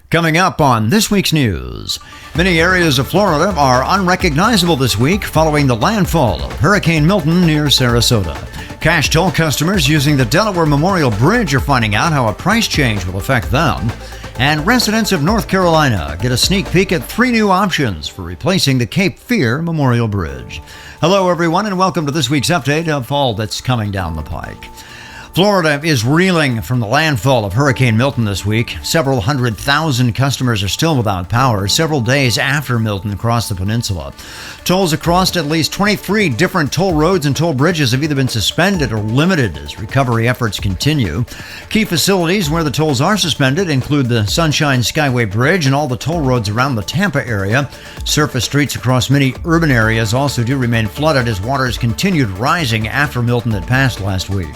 Coming up on this week's news, many areas of Florida are unrecognizable this week following the landfall of Hurricane Milton near Sarasota. Cash toll customers using the Delaware Memorial Bridge are finding out how a price change will affect them. And residents of North Carolina get a sneak peek at 3 new options for replacing the Cape Fear Memorial Bridge. Hello, everyone, and welcome to this week's update of all that's coming down the pike. Florida is reeling from the landfall of Hurricane Milton this week. Several 100,000 customers are still without power several days after Milton crossed the peninsula. Tolls across at least 23 different toll roads and toll bridges have either been suspended or limited as recovery efforts continue. Key facilities where the tolls are suspended include the Sunshine Skyway Bridge and all the toll roads around the Tampa area. Surface streets across many urban areas also do remain flooded as waters continued rising after Milton had passed last week.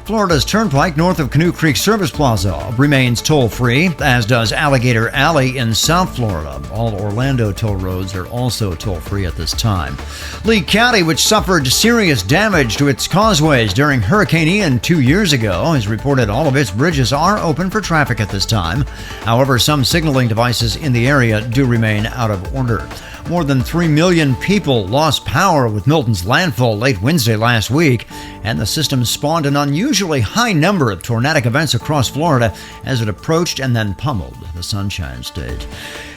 Florida's Turnpike north of Canoe Creek Service Plaza remains toll-free, as does Alligator Alley in South Florida. All Orlando toll roads are also toll-free at this time. Lee County, which suffered serious damage to its causeways during Hurricane Ian 2 years ago, has reported all of its bridges are open for traffic at this time. However, some signaling devices in the area do remain out of order. More than 3 million people lost power with Milton's landfall late Wednesday last week, and the system spawned an unusually high number of tornadic events across Florida as it approached and then pummeled the Sunshine State.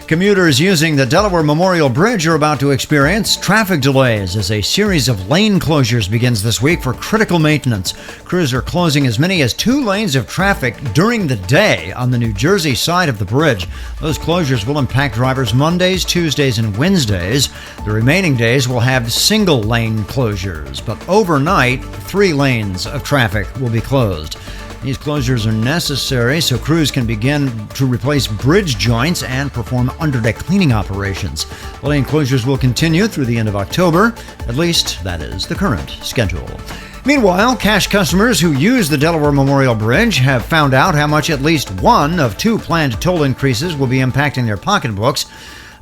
Commuters using the Delaware Memorial Bridge are about to experience traffic delays as a series of lane closures begins this week for critical maintenance. Crews are closing as many as 2 lanes of traffic during the day on the New Jersey side of the bridge. Those closures will impact drivers Mondays, Tuesdays, and Wednesdays. The remaining days will have single lane closures, but overnight, 3 lanes of traffic will be closed. These closures are necessary so crews can begin to replace bridge joints and perform underdeck cleaning operations. The lane closures will continue through the end of October. At least, that is the current schedule. Meanwhile, cash customers who use the Delaware Memorial Bridge have found out how much at least one of 2 planned toll increases will be impacting their pocketbooks.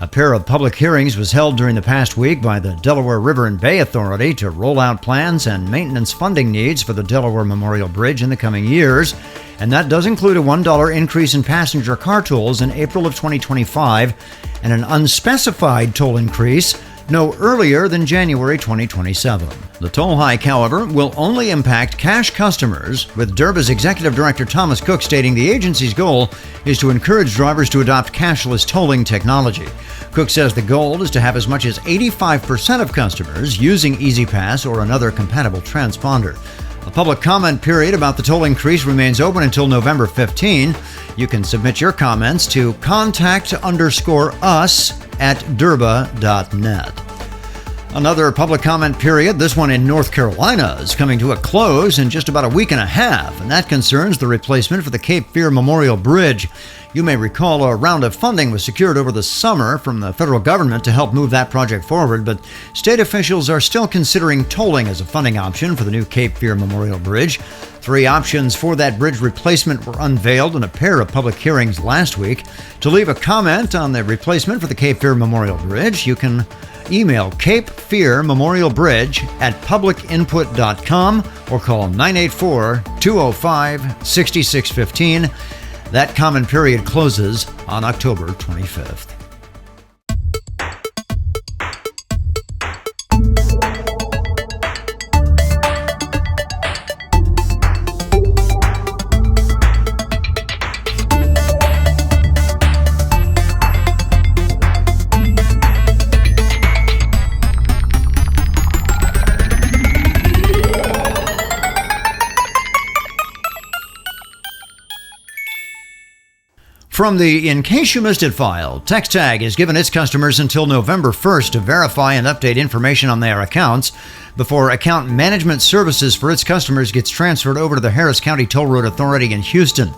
A pair of public hearings was held during the past week by the Delaware River and Bay Authority to roll out plans and maintenance funding needs for the Delaware Memorial Bridge in the coming years. And that does include a $1 increase in passenger car tolls in April of 2025 and an unspecified toll increase no earlier than January 2027. The toll hike, however, will only impact cash customers, with DERBA's Executive Director Thomas Cook stating the agency's goal is to encourage drivers to adopt cashless tolling technology. Cook says the goal is to have as much as 85% of customers using EasyPass or another compatible transponder. A public comment period about the toll increase remains open until November 15. You can submit your comments to contact_us@derba.net. Another public comment period, this one in North Carolina, is coming to a close in just about a week and a half, and that concerns the replacement for the Cape Fear Memorial Bridge. You may recall a round of funding was secured over the summer from the federal government to help move that project forward, but state officials are still considering tolling as a funding option for the new Cape Fear Memorial Bridge. 3 options for that bridge replacement were unveiled in a pair of public hearings last week. To leave a comment on the replacement for the Cape Fear Memorial Bridge, you can email Cape Fear Memorial Bridge at publicinput.com or call 984-205-6615. That comment period closes on October 25th. From the In Case You Missed It file, TxTag has given its customers until November 1st to verify and update information on their accounts before account management services for its customers gets transferred over to the Harris County Toll Road Authority in Houston.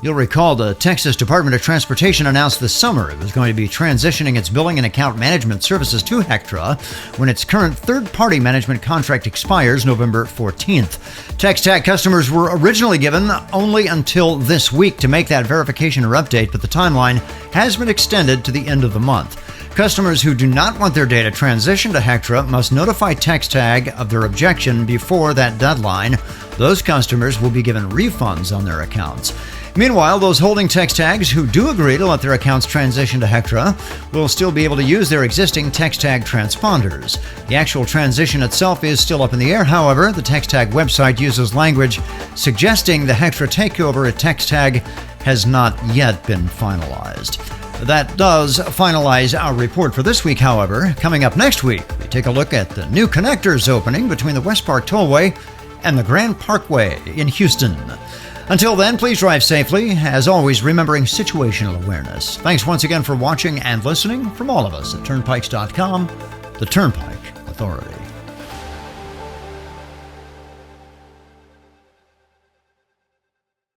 You'll recall the Texas Department of Transportation announced this summer it was going to be transitioning its billing and account management services to Hectra when its current third-party management contract expires November 14th. TxTag customers were originally given only until this week to make that verification or update, but the timeline has been extended to the end of the month. Customers who do not want their data transitioned to Hectra must notify TxTag of their objection before that deadline. Those customers will be given refunds on their accounts. Meanwhile, those holding TxTags who do agree to let their accounts transition to Hectra will still be able to use their existing TxTag transponders. The actual transition itself is still up in the air, however. The TxTag website uses language suggesting the Hectra takeover at TxTag has not yet been finalized. That does finalize our report for this week, however. Coming up next week, we take a look at the new connectors opening between the West Park Tollway and the Grand Parkway in Houston. Until then, please drive safely, as always remembering situational awareness. Thanks once again for watching and listening from all of us at Turnpikes.com, the Turnpike Authority.